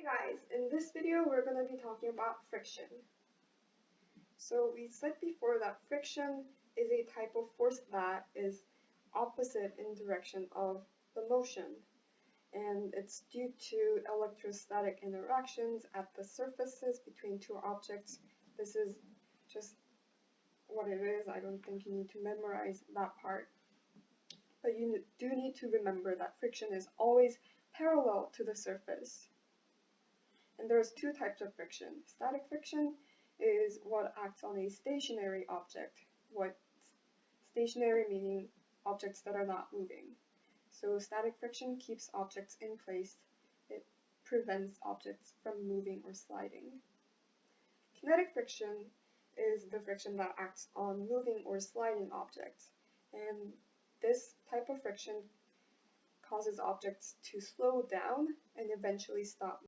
Guys, in this video we're going to be talking about friction. So we said before that friction is a type of force that is opposite in direction of the motion, and it's due to electrostatic interactions at the surfaces between two objects. This is just what it is. I don't think you need to memorize that part, but you do need to remember that friction is always parallel to the surface. And there's two types of friction. Static friction is what acts on a stationary object. What stationary meaning objects that are not moving. So static friction keeps objects in place. It prevents objects from moving or sliding. Kinetic friction is the friction that acts on moving or sliding objects. And this type of friction causes objects to slow down and eventually stop